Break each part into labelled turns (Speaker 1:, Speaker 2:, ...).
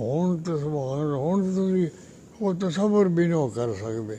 Speaker 1: ਹੁਣ ਤਾਂ ਸੁਭਾਨ ਹੁਣ ਤੁਸੀਂ ਉਹ ਤਸੱਵੁਰ ਵੀ ਨਹੀਂ ਕਰ ਸਕਦੇ।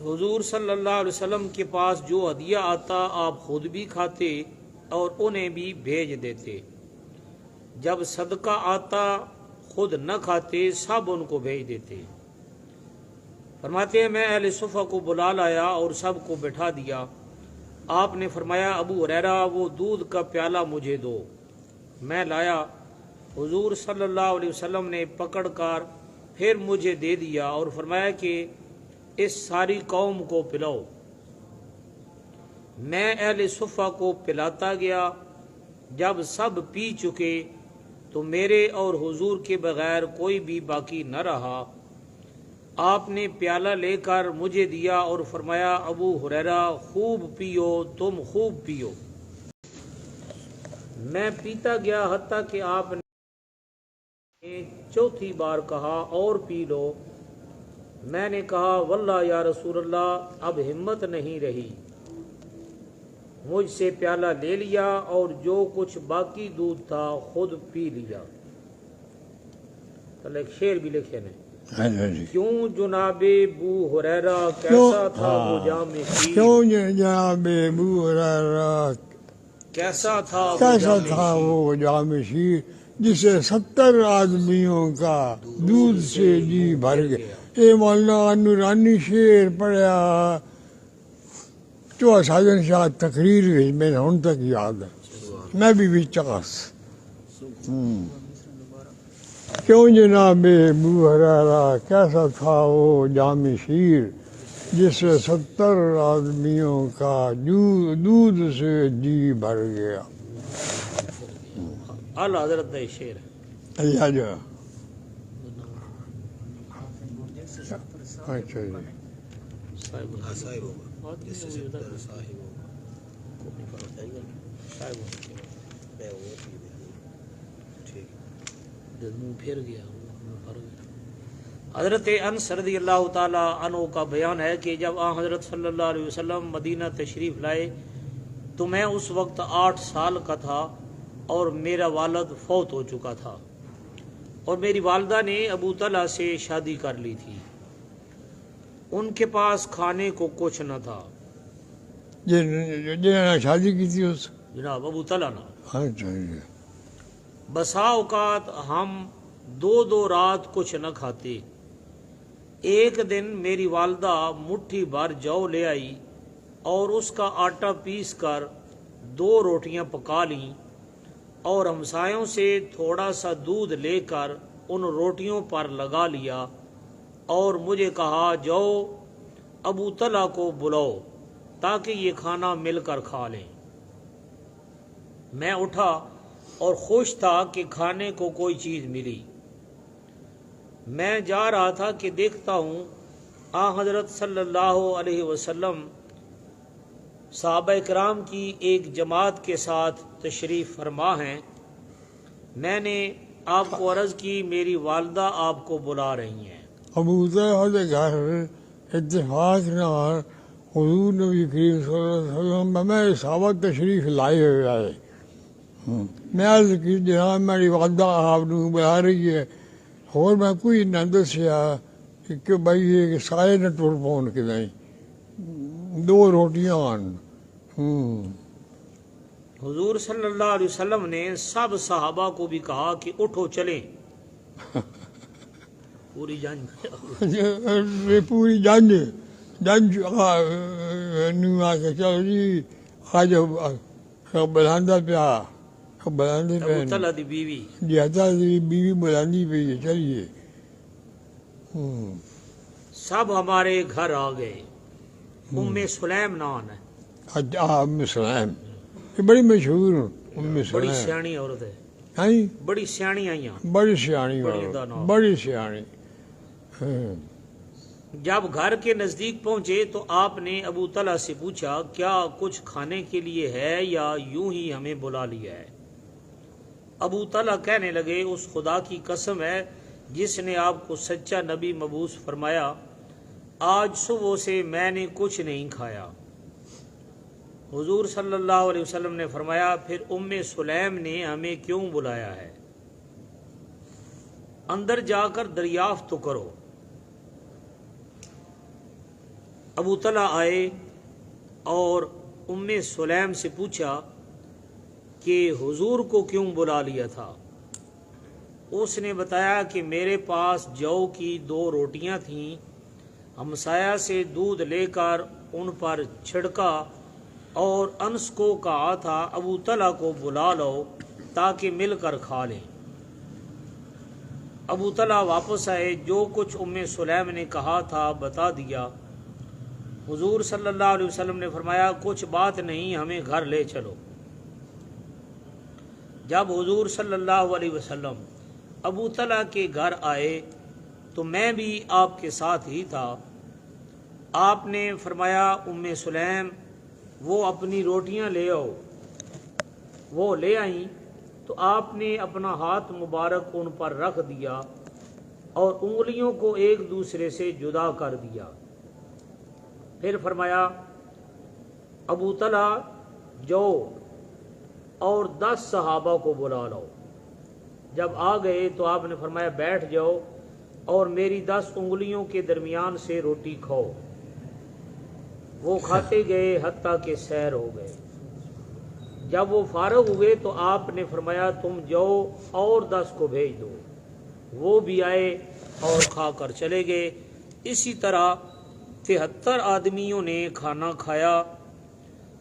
Speaker 2: حضور صلی اللہ علیہ وسلم کے پاس جو ہدیہ آتا آپ خود بھی کھاتے اور انہیں بھی بھیج دیتے، جب صدقہ آتا خود نہ کھاتے، سب ان کو بھیج دیتے۔ فرماتے ہیں میں اہل صفہ کو بلا لایا اور سب کو بٹھا دیا۔ آپ نے فرمایا ابو ہریرہ وہ دودھ کا پیالہ مجھے دو۔ میں لایا، حضور صلی اللہ علیہ وسلم نے پکڑ کر پھر مجھے دے دیا اور فرمایا کہ اس ساری قوم کو پلاؤ۔ میں اہل صفہ کو پلاتا گیا، جب سب پی چکے تو میرے اور حضور کے بغیر کوئی بھی باقی نہ رہا۔ آپ نے پیالہ لے کر مجھے دیا اور فرمایا ابو ہریرہ خوب پیو، تم خوب پیو۔ میں پیتا گیا حتیٰ کہ آپ نے چوتھی بار کہا اور پی لو۔ میں نے کہا واللہ یا رسول اللہ اب ہمت نہیں رہی۔ مجھ سے پیالہ لے لیا اور جو کچھ باقی دودھ تھا خود پی لیا۔ تو ایک شعر بھی لکھے نے، کیوں جناب ابو ہریرہ کیسا تھا وہ جام شیر،
Speaker 1: کیوں جناب ابو ہریرہ
Speaker 2: کیسا
Speaker 1: تھا وہ جام شیر، جسے 70 آدمیوں کا دودھ سے جی بھر گیا۔ یہ مولانا نورانی شیر پڑھیا تو ساجن شاہ تقریر میں نے ہن تک یاد ہے، میں بھی چاس کیوں جناب ابو ہریرہ کیسا تھا وہ جام شیر، جس سے 70 آدمیوں کا دودھ سے جی بھر گیا۔
Speaker 2: اعلیٰ حضرت کا شعر ہے۔
Speaker 1: اللہ جو اچھا جی
Speaker 2: پھر گیا۔ حضرت انس رضی اللہ تعالی عنہ کا بیان ہے کہ جب آن حضرت صلی اللہ علیہ وسلم مدینہ تشریف لائے تو میں اس وقت 8 سال کا تھا اور میرا والد فوت ہو چکا تھا، اور میری والدہ نے ابو طلحہ سے شادی کر لی تھی۔ ان کے پاس کھانے کو کچھ نہ تھا۔
Speaker 1: جنہوں نے شادی کی تھی اس
Speaker 2: جناب ابو طلحہ نا،
Speaker 1: اچھا جی
Speaker 2: بسا اوقات ہم 2 رات کچھ نہ کھاتے۔ ایک دن میری والدہ مٹھی بھر جو لے آئی اور اس کا آٹا پیس کر 2 روٹیاں پکا لیں اور ہمسایوں سے تھوڑا سا دودھ لے کر ان روٹیوں پر لگا لیا اور مجھے کہا جاؤ ابو طلحہ کو بلاؤ تاکہ یہ کھانا مل کر کھا لیں۔ میں اٹھا اور خوش تھا کہ کھانے کو کوئی چیز ملی۔ میں جا رہا تھا کہ دیکھتا ہوں حضرت صلی اللہ علیہ وسلم صحابہ کرام کی ایک جماعت کے ساتھ تشریف فرما ہیں۔ میں نے آپ کو عرض کی میری والدہ آپ کو بلا رہی ہیں۔
Speaker 1: ابو طلحہ کے گھر اتفاق نہ حضور نبی کریم صلی اللہ علیہ وسلم میں صحابہ تشریف لائے ہوئے آئے۔ میں عرض کی جناب میری والدہ آپ نے بلا رہی ہے، اور میں کوئی نہ دسیا کہ بھائی یہ سارے نہ ٹر پون کے نہیں 2 روٹیاں
Speaker 2: حضور صلی اللہ علیہ وسلم نے سب صحابہ کو بھی کہا کہ اٹھو چلیں۔ پوری
Speaker 1: پوری جنج آ کے چلو جی آج بلاندہ پیا بلاندے
Speaker 2: ابو طلحہ دی بیوی
Speaker 1: جی حضرت بیوی بلاندی پہ چلیے۔
Speaker 2: سب ہمارے گھر آ گئے۔ ام سلیم نام ہے،
Speaker 1: ام سلیم یہ بڑی مشہور ام
Speaker 2: بڑی
Speaker 1: سلیم،
Speaker 2: سیانی عورت ہے،
Speaker 1: ہاں
Speaker 2: بڑی سیانی آئیاں۔
Speaker 1: بڑی سیانی بڑی سیانی۔
Speaker 2: جب گھر کے نزدیک پہنچے تو آپ نے ابو طلحہ سے پوچھا کیا کچھ کھانے کے لیے ہے یا یوں ہی ہمیں بلا لیا ہے؟ ابو طلحہ کہنے لگے اس خدا کی قسم ہے جس نے آپ کو سچا نبی مبعوث فرمایا، آج صبح سے میں نے کچھ نہیں کھایا۔ حضور صلی اللہ علیہ وسلم نے فرمایا پھر ام سلیم نے ہمیں کیوں بلایا ہے؟ اندر جا کر دریافت تو کرو۔ ابو طلحہ آئے اور ام سلیم سے پوچھا کہ حضور کو کیوں بلا لیا تھا؟ اس نے بتایا کہ میرے پاس جو کی 2 روٹیاں تھیں، ہمسایہ سے دودھ لے کر ان پر چھڑکا اور انس کو کہا تھا ابو طلحہ کو بلا لو تاکہ مل کر کھا لیں۔ ابو طلحہ واپس آئے، جو کچھ ام سلیم نے کہا تھا بتا دیا۔ حضور صلی اللہ علیہ وسلم نے فرمایا کچھ بات نہیں، ہمیں گھر لے چلو۔ جب حضور صلی اللہ علیہ وسلم ابو طلحہ کے گھر آئے تو میں بھی آپ کے ساتھ ہی تھا۔ آپ نے فرمایا ام سلیم وہ اپنی روٹیاں لے آؤ۔ وہ لے آئیں تو آپ نے اپنا ہاتھ مبارک ان پر رکھ دیا اور انگلیوں کو ایک دوسرے سے جدا کر دیا۔ پھر فرمایا ابو طلحہ جاؤ اور 10 صحابہ کو بلا لاؤ۔ جب آ گئے تو آپ نے فرمایا بیٹھ جاؤ اور میری 10 انگلیوں کے درمیان سے روٹی کھاؤ۔ وہ کھاتے گئے حتیٰ کہ سیر ہو گئے۔ جب وہ فارغ ہوئے تو آپ نے فرمایا تم جاؤ اور 10 کو بھیج دو۔ وہ بھی آئے اور کھا کر چلے گئے۔ اسی طرح 73 آدمیوں نے کھانا کھایا۔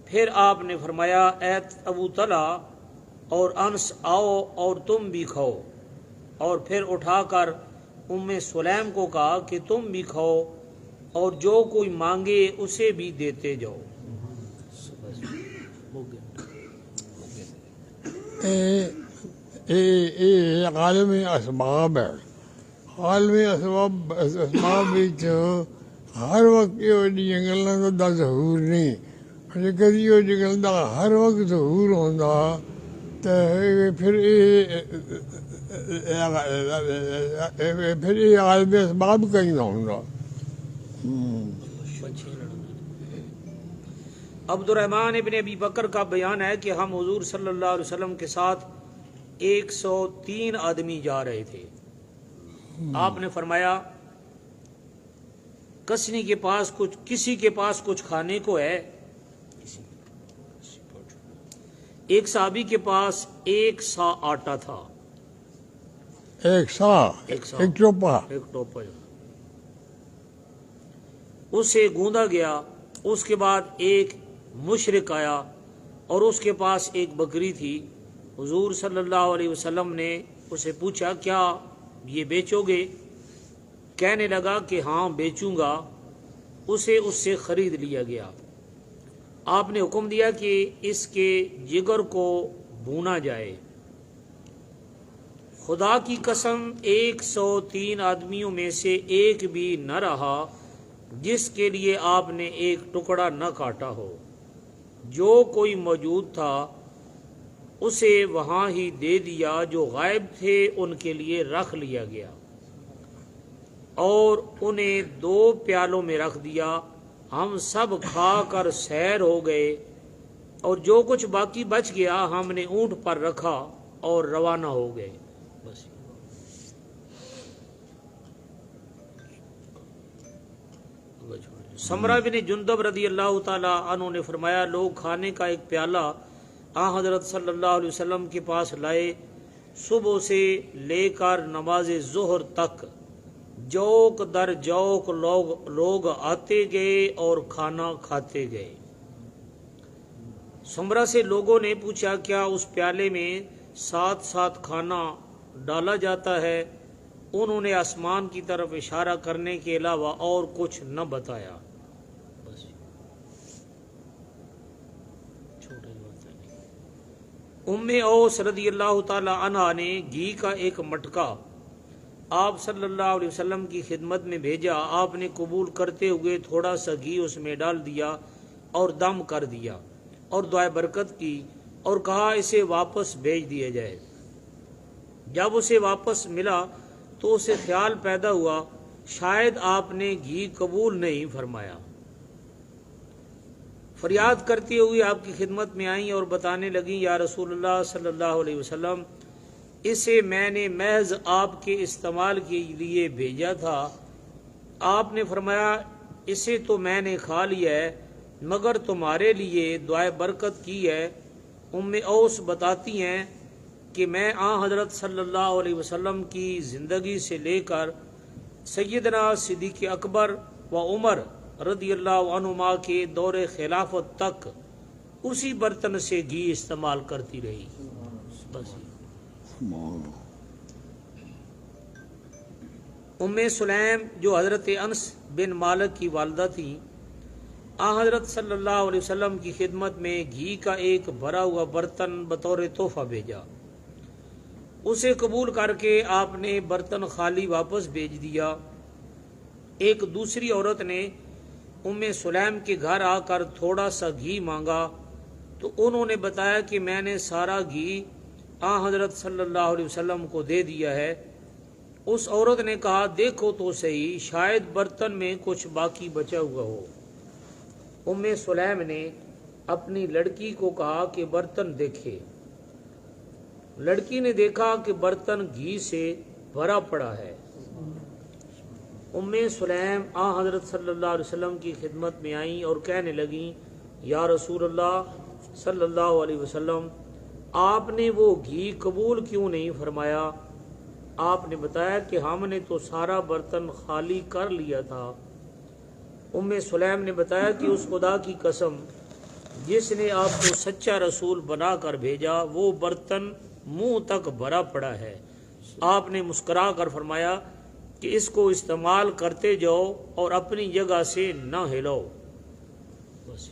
Speaker 2: پھر آپ نے فرمایا اے ابو طلحہ اور انس آؤ اور تم بھی کھاؤ، اور پھر اٹھا کر ام سلیم کو کہا کہ تم بھی کھاؤ اور جو کوئی مانگے اسے بھی دیتے جاؤ۔
Speaker 1: عالمی اسباب ہے، عالمی اسباب ہر وقت یہ جنگلوں کا ظہور نہیں، کدی یہ جنگل کا ہر وقت ظہور ہوتا تو پھر یہ عالمی اسباب کہیں نہ ہوگا۔
Speaker 2: عبد الرحمن ابن ابی بکر کا بیان ہے کہ ہم حضور صلی اللہ علیہ وسلم کے ساتھ 103 آدمی جا رہے تھے۔ آپ نے فرمایا کسی کے پاس کچھ کھانے کو ہے؟ ایک صحابی کے پاس 1 سا آٹا تھا،
Speaker 1: ایک ٹوپا،
Speaker 2: اسے گوندا گیا۔ اس کے بعد ایک مشرک آیا اور اس کے پاس ایک بکری تھی۔ حضور صلی اللہ علیہ وسلم نے اسے پوچھا کیا یہ بیچو گے؟ کہنے لگا کہ ہاں بیچوں گا۔ اسے اس سے خرید لیا گیا۔ آپ نے حکم دیا کہ اس کے جگر کو بھونا جائے۔ خدا کی قسم 103 آدمیوں میں سے ایک بھی نہ رہا جس کے لیے آپ نے ایک ٹکڑا نہ کاٹا ہو۔ جو کوئی موجود تھا اسے وہاں ہی دے دیا، جو غائب تھے ان کے لیے رکھ لیا گیا اور انہیں 2 پیالوں میں رکھ دیا۔ ہم سب کھا کر سیر ہو گئے اور جو کچھ باقی بچ گیا ہم نے اونٹ پر رکھا اور روانہ ہو گئے۔ بس سمرہ بن جندب رضی اللہ تعالی عنہ نے فرمایا لوگ کھانے کا ایک پیالہ حضرت صلی اللہ علیہ وسلم کے پاس لائے۔ صبح سے لے کر نماز ظہر تک جوک در جوک لوگ آتے گئے اور کھانا کھاتے گئے۔ سمرہ سے لوگوں نے پوچھا کیا اس پیالے میں ساتھ ساتھ کھانا ڈالا جاتا ہے؟ انہوں نے آسمان کی طرف اشارہ کرنے کے علاوہ اور کچھ نہ بتایا۔ ام اوس رضی اللہ تعالی عنہا نے گھی کا ایک مٹکا آپ صلی اللہ علیہ وسلم کی خدمت میں بھیجا۔ آپ نے قبول کرتے ہوئے تھوڑا سا گھی اس میں ڈال دیا اور دم کر دیا اور دعائے برکت کی اور کہا اسے واپس بھیج دیا جائے۔ جب اسے واپس ملا تو اسے خیال پیدا ہوا شاید آپ نے گھی قبول نہیں فرمایا۔ فریاد کرتی ہوئی آپ کی خدمت میں آئیں اور بتانے لگیں یا رسول اللہ صلی اللہ علیہ وسلم اسے میں نے محض آپ کے استعمال کے لیے بھیجا تھا۔ آپ نے فرمایا اسے تو میں نے کھا لیا ہے، مگر تمہارے لیے دعائے برکت کی ہے۔ ام اوس بتاتی ہیں کہ میں حضرت صلی اللہ علیہ وسلم کی زندگی سے لے کر سیدنا صدیق اکبر و عمر رضی اللہ عنہما کے دور خلافت تک اسی برتن سے گھی استعمال کرتی رہی۔ بس ام سلیم جو حضرت انس بن مالک کی والدہ تھیں، حضرت صلی اللہ علیہ وسلم کی خدمت میں گھی کا ایک بھرا ہوا برتن بطور تحفہ بھیجا۔ اسے قبول کر کے آپ نے برتن خالی واپس بھیج دیا۔ ایک دوسری عورت نے ام سلیم کے گھر آ کر تھوڑا سا گھی مانگا تو انہوں نے بتایا کہ میں نے سارا گھی حضرت صلی اللہ علیہ وسلم کو دے دیا ہے۔ اس عورت نے کہا دیکھو تو صحیح، شاید برتن میں کچھ باقی بچا ہوا ہو۔ ام سلیم نے اپنی لڑکی کو کہا کہ برتن دیکھے۔ لڑکی نے دیکھا کہ برتن گھی سے بھرا پڑا ہے۔ ام سلیم حضرت صلی اللہ علیہ وسلم کی خدمت میں آئیں اور کہنے لگیں یا رسول اللہ صلی اللہ علیہ وسلم، آپ نے وہ گھی قبول کیوں نہیں فرمایا؟ آپ نے بتایا کہ ہم نے تو سارا برتن خالی کر لیا تھا۔ ام سلیم نے بتایا کہ اس خدا کی قسم جس نے آپ کو سچا رسول بنا کر بھیجا، وہ برتن منہ تک بھرا پڑا ہے۔ آپ نے مسکرا کر فرمایا کہ اس کو استعمال کرتے جاؤ اور اپنی جگہ سے نہ ہلو۔ بس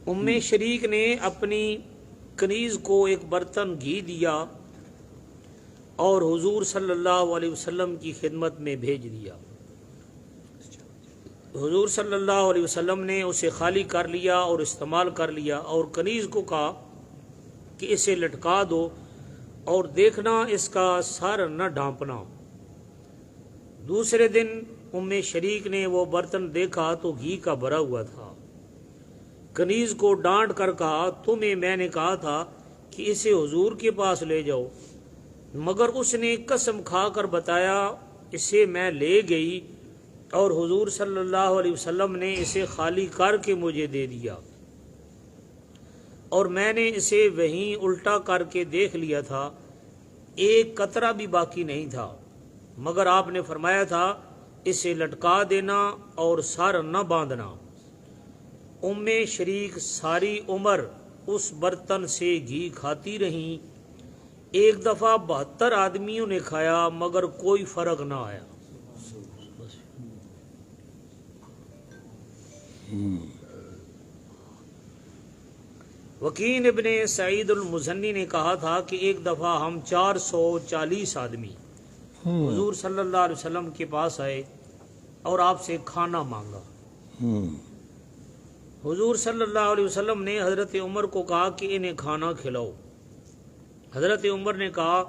Speaker 2: ام شریک نے اپنی کنیز کو ایک برتن گھی دیا اور حضور صلی اللہ علیہ وسلم کی خدمت میں بھیج دیا۔ حضور صلی اللہ علیہ وسلم نے اسے خالی کر لیا اور استعمال کر لیا، اور کنیز کو کہا کہ اسے لٹکا دو اور دیکھنا اس کا سر نہ ڈھانپنا۔ دوسرے دن ام شریک نے وہ برتن دیکھا تو گھی کا بھرا ہوا تھا۔ کنیز کو ڈانٹ کر کہا تمہیں میں نے کہا تھا کہ اسے حضور کے پاس لے جاؤ، مگر اس نے قسم کھا کر بتایا اسے میں لے گئی اور حضور صلی اللہ علیہ وسلم نے اسے خالی کر کے مجھے دے دیا، اور میں نے اسے وہیں الٹا کر کے دیکھ لیا تھا، ایک قطرہ بھی باقی نہیں تھا، مگر آپ نے فرمایا تھا اسے لٹکا دینا اور سر نہ باندھنا۔ ام شریک ساری عمر اس برتن سے گھی کھاتی رہیں۔ ایک دفعہ 72 آدمیوں نے کھایا مگر کوئی فرق نہ آیا۔ وکیل ابن سعید المزنی نے کہا تھا کہ ایک دفعہ ہم 440 آدمی حضور صلی اللہ علیہ وسلم کے پاس آئے اور آپ سے کھانا مانگا۔ حضور صلی اللہ علیہ وسلم نے حضرت عمر کو کہا کہ انہیں کھانا کھلاؤ۔ حضرت عمر نے کہا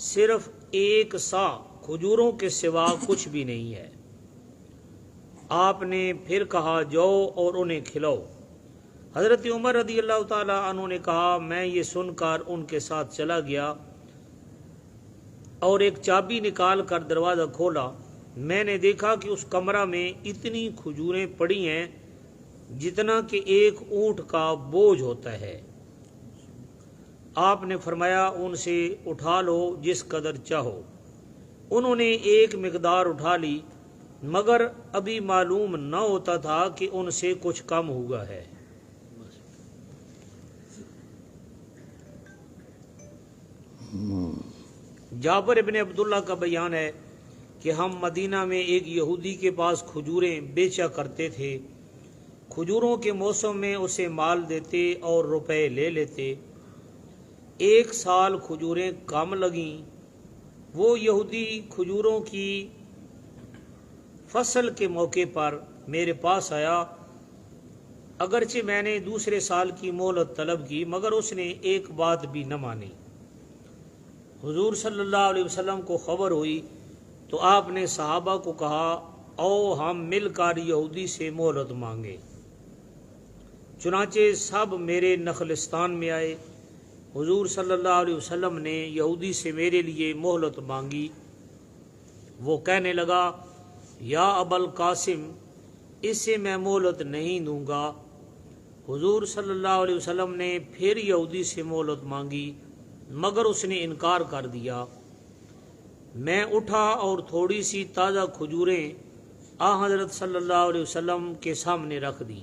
Speaker 2: صرف ایک سا کھجوروں کے سوا کچھ بھی نہیں ہے۔ آپ نے پھر کہا جاؤ اور انہیں کھلاؤ۔ حضرت عمر رضی اللہ تعالی عنہ نے کہا میں یہ سن کر ان کے ساتھ چلا گیا اور ایک چابی نکال کر دروازہ کھولا۔ میں نے دیکھا کہ اس کمرہ میں اتنی کھجوریں پڑی ہیں جتنا کہ ایک اونٹ کا بوجھ ہوتا ہے۔ آپ نے فرمایا ان سے اٹھا لو جس قدر چاہو۔ انہوں نے ایک مقدار اٹھا لی، مگر ابھی معلوم نہ ہوتا تھا کہ ان سے کچھ کم ہوا ہے۔ جابر ابن عبداللہ کا بیان ہے کہ ہم مدینہ میں ایک یہودی کے پاس کھجوریں بیچا کرتے تھے۔ کھجوروں کے موسم میں اسے مال دیتے اور روپے لے لیتے۔ ایک سال کھجوریں کم لگیں۔ وہ یہودی کھجوروں کی فصل کے موقع پر میرے پاس آیا، اگرچہ میں نے دوسرے سال کی مہلت طلب کی، مگر اس نے ایک بات بھی نہ مانی۔ حضور صلی اللہ علیہ وسلم کو خبر ہوئی تو آپ نے صحابہ کو کہا او ہم مل کر یہودی سے مہلت مانگے۔ چنانچہ سب میرے نخلستان میں آئے۔ حضور صلی اللہ علیہ وسلم نے یہودی سے میرے لیے مہلت مانگی۔ وہ کہنے لگا یا ابوالقاسم اسے میں مہلت نہیں دوں گا۔ حضور صلی اللہ علیہ وسلم نے پھر یہودی سے مہلت مانگی مگر اس نے انکار کر دیا۔ میں اٹھا اور تھوڑی سی تازہ کھجوریں آ حضرت صلی اللہ علیہ وسلم کے سامنے رکھ دی۔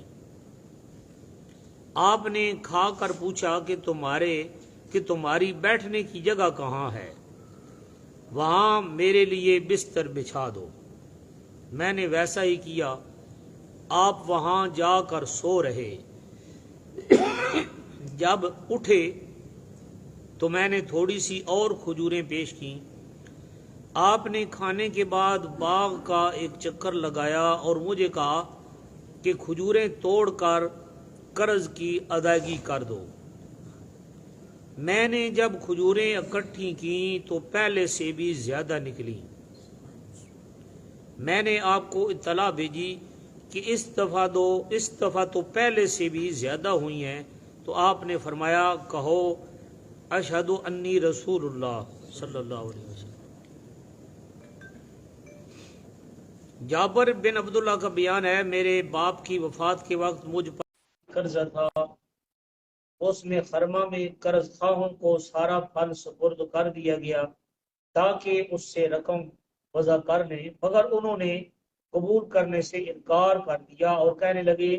Speaker 2: آپ نے کھا کر پوچھا کہ تمہاری بیٹھنے کی جگہ کہاں ہے؟ وہاں میرے لیے بستر بچھا دو۔ میں نے ویسا ہی کیا۔ آپ وہاں جا کر سو رہے۔ جب اٹھے تو میں نے تھوڑی سی اور کھجوریں پیش کیں۔ آپ نے کھانے کے بعد باغ کا ایک چکر لگایا اور مجھے کہا کہ کھجوریں توڑ کر قرض کی ادائیگی کر دو۔ میں نے جب کھجوریں اکٹھی کیں تو پہلے سے بھی زیادہ نکلی۔ میں نے آپ کو اطلاع بھیجی کہ اس دفعہ تو پہلے سے بھی زیادہ ہوئی ہیں، تو آپ نے فرمایا کہو اشہد انی رسول اللہ صلی اللہ علیہ وسلم۔ جابر بن عبداللہ کا بیان ہے، میرے باپ کی وفات کے وقت مجھ پر قرضہ تھا، اس میں خرمہ میں قرض خواہوں کو سارا پھل سپرد کر دیا گیا تاکہ اس سے رقم وضع کر لیں، مگر انہوں نے قبول کرنے سے انکار کر دیا اور کہنے لگے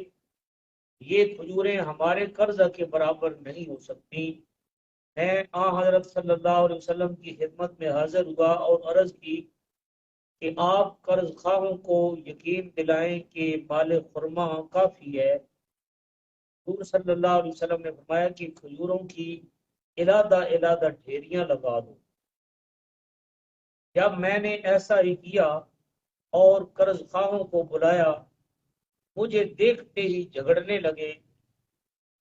Speaker 2: یہ کھجوریں ہمارے قرضہ کے برابر نہیں ہو سکتی۔ میں حضرت صلی اللہ علیہ وسلم کی خدمت میں حاضر ہوا اور عرض کی کہ آپ قرض خواہوں کو یقین دلائیں کہ مال خرما کافی ہے۔ حضور صلی اللہ علیہ وسلم نے فرمایا کہ کھجوروں کی علیحدہ ڈھیریاں لگا دو۔ جب میں نے ایسا ہی کیا اور قرض خواہوں کو بلایا، مجھے دیکھتے ہی جھگڑنے لگے۔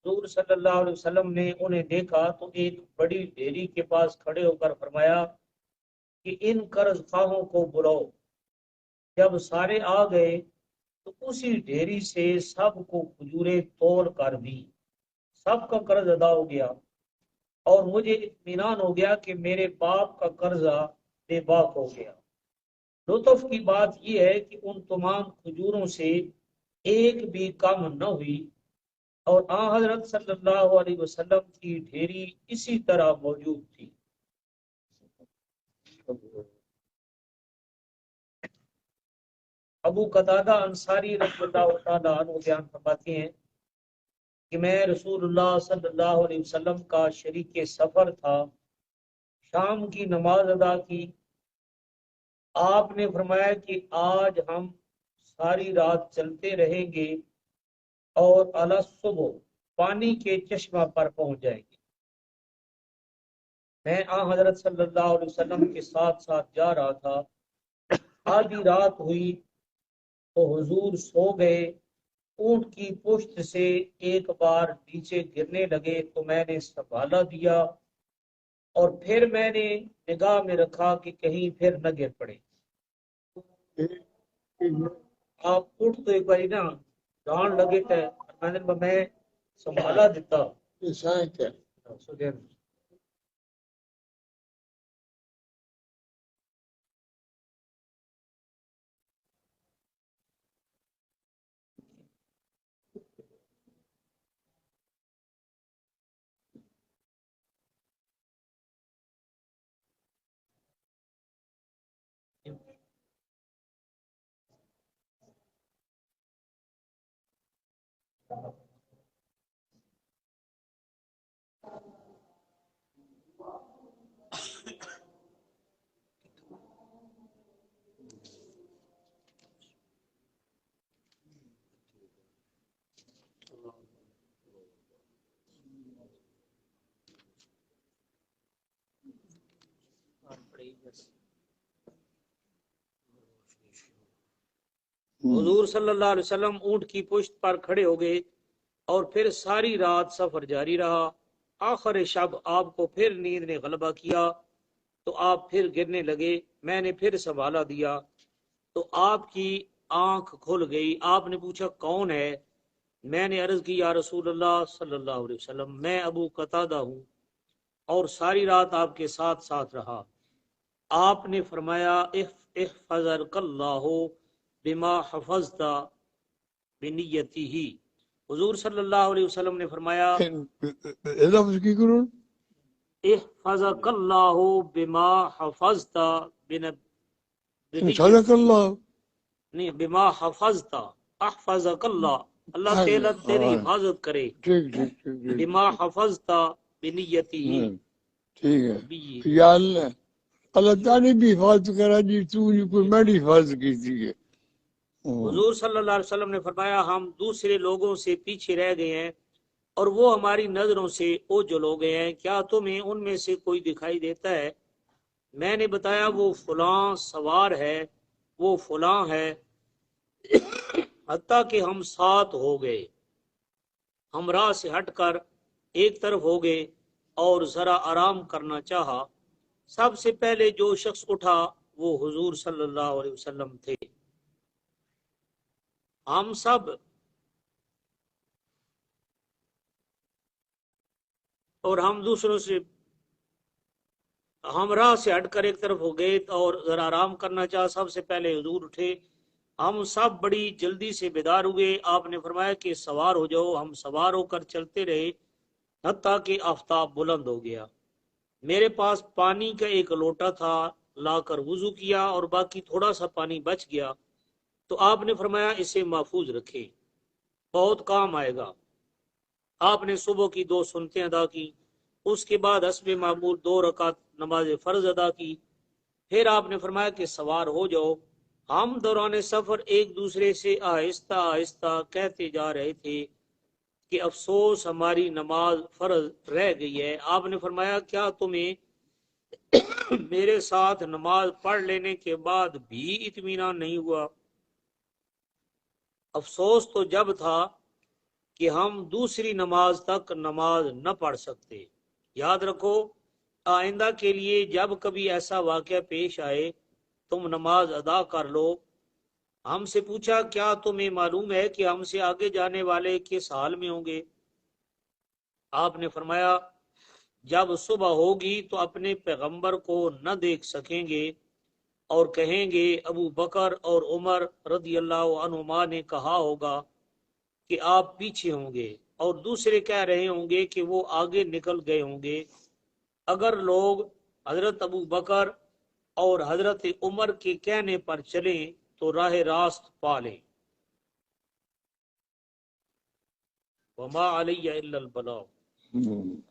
Speaker 2: حضور صلی اللہ علیہ وسلم نے انہیں دیکھا تو ایک بڑی ڈھیری کے پاس کھڑے ہو کر فرمایا کہ ان قرض خواہوں کو بلاؤ۔ جب سارے آ گئے تو اسی ڈھیری سے سب کو کھجوریں توڑ کر دی، سب کا قرض ادا ہو گیا اور مجھے اطمینان ہو گیا کہ میرے باپ کا قرضہ بے باک ہو گیا۔ لطف کی بات یہ ہے کہ ان تمام کھجوروں سے ایک بھی کم نہ ہوئی اور حضرت صلی اللہ علیہ وسلم کی ڈھیری اسی طرح موجود تھی۔ ابو قتادہ انصاری رضی اللہ تعالیٰ عنہ بیان فرماتے ہیں کہ میں رسول اللہ صلی اللہ علیہ وسلم کا شریک سفر تھا، شام کی نماز ادا کی۔ آپ نے فرمایا کہ آج ہم ساری رات چلتے رہیں گے اور علی صبح پانی کے چشمہ پر پہنچ جائیں گے۔ میں حضرت صلی اللہ علیہ وسلم کے ساتھ ساتھ جا رہا تھا۔ آدھی رات ہوئی تو حضور سو گئے، اونٹ کی پشت سے ایک بار نیچے گرنے لگے تو میں نے سنبھالا دیا اور پھر میں نے نگاہ میں رکھا کہ کہیں پھر نہ گر پڑے۔ آپ اٹھ تو ایک باری نا ڈان لگے تھے، میں سنبھالا دیتا۔ حضور صلی اللہ علیہ وسلم اونٹ کی پشت پر کھڑے ہو گئے اور پھر ساری رات سفر جاری رہا۔ آخر شب آپ کو پھر نیند نے غلبہ کیا تو آپ پھر گرنے لگے۔ میں نے پھر سنبھالا دیا تو آپ کی آنکھ کھل گئی۔ آپ نے پوچھا کون ہے؟ میں نے عرض کی یا رسول اللہ صلی اللہ علیہ وسلم، میں ابو قتادہ ہوں اور ساری رات آپ کے ساتھ ساتھ رہا۔ آپ نے فرمایا احفظک اللہ بما حفظت بنیتہ، حضور صلی اللہ علیہ وسلم نے فرمایا
Speaker 1: لفظ کی کرون
Speaker 2: احفظک اللہ بما حفظت
Speaker 1: صدق
Speaker 2: بنیتہ،
Speaker 1: اللہ.
Speaker 2: نہیں بما حفظت، احفظک اللہ، اللہ تعالیٰ تیری حفاظت کرے،
Speaker 1: ٹھیک ٹھیک ٹھیک ٹھیک
Speaker 2: بما حفظت بنیتہ،
Speaker 1: ٹھیک ہے. یا اللہ اللہ تعالیٰ نے بھی حفاظت کرا جی، تو نے کوئی میری حفاظت کی تھی.
Speaker 2: حضور صلی اللہ علیہ وسلم نے فرمایا ہم دوسرے لوگوں سے پیچھے رہ گئے ہیں اور وہ ہماری نظروں سے اوجھل ہو گئے ہیں، کیا تمہیں ان میں سے کوئی دکھائی دیتا ہے؟ میں نے بتایا وہ فلاں سوار ہے، وہ فلاں ہے، حتیٰ کہ ہم ساتھ ہو گئے، ہم راہ سے ہٹ کر ایک طرف ہو گئے اور ذرا آرام کرنا چاہا، سب سے پہلے جو شخص اٹھا وہ حضور صلی اللہ علیہ وسلم تھے، ہم سب اور ہم دوسروں سے، ہم راہ سے ہٹ کر ایک طرف ہو گئے اور ذرا آرام کرنا چاہا، سب سے پہلے حضور اٹھے، ہم سب بڑی جلدی سے بیدار ہوئے، آپ نے فرمایا کہ سوار ہو جاؤ، ہم سوار ہو کر چلتے رہے حتیٰ کہ آفتاب بلند ہو گیا، میرے پاس پانی کا ایک لوٹا تھا، لا کر وضو کیا اور باقی تھوڑا سا پانی بچ گیا تو آپ نے فرمایا اسے محفوظ رکھے، بہت کام آئے گا۔ آپ نے صبح کی 2 سنتیں ادا کی، اس کے بعد حسب معمول 2 رکعت نماز فرض ادا کی، پھر آپ نے فرمایا کہ سوار ہو جاؤ، ہم دوران سفر ایک دوسرے سے آہستہ آہستہ کہتے جا رہے تھے کہ افسوس ہماری نماز فرض رہ گئی ہے، آپ نے فرمایا کیا تمہیں میرے ساتھ نماز پڑھ لینے کے بعد بھی اطمینان نہیں ہوا؟ افسوس تو جب تھا کہ ہم دوسری نماز تک نماز نہ پڑھ سکتے، یاد رکھو آئندہ کے لیے جب کبھی ایسا واقعہ پیش آئے تم نماز ادا کر لو۔ ہم سے پوچھا کیا تمہیں معلوم ہے کہ ہم سے آگے جانے والے کس حال میں ہوں گے؟ آپ نے فرمایا جب صبح ہوگی تو اپنے پیغمبر کو نہ دیکھ سکیں گے اور کہیں گے ابو بکر اور عمر رضی اللہ عنہما نے کہا ہوگا کہ آپ پیچھے ہوں گے، اور دوسرے کہہ رہے ہوں گے کہ وہ آگے نکل گئے ہوں گے۔ اگر لوگ حضرت ابو بکر اور حضرت عمر کے کہنے پر چلیں تو راہ راست پا لیں۔ وما علی الا البلاغ۔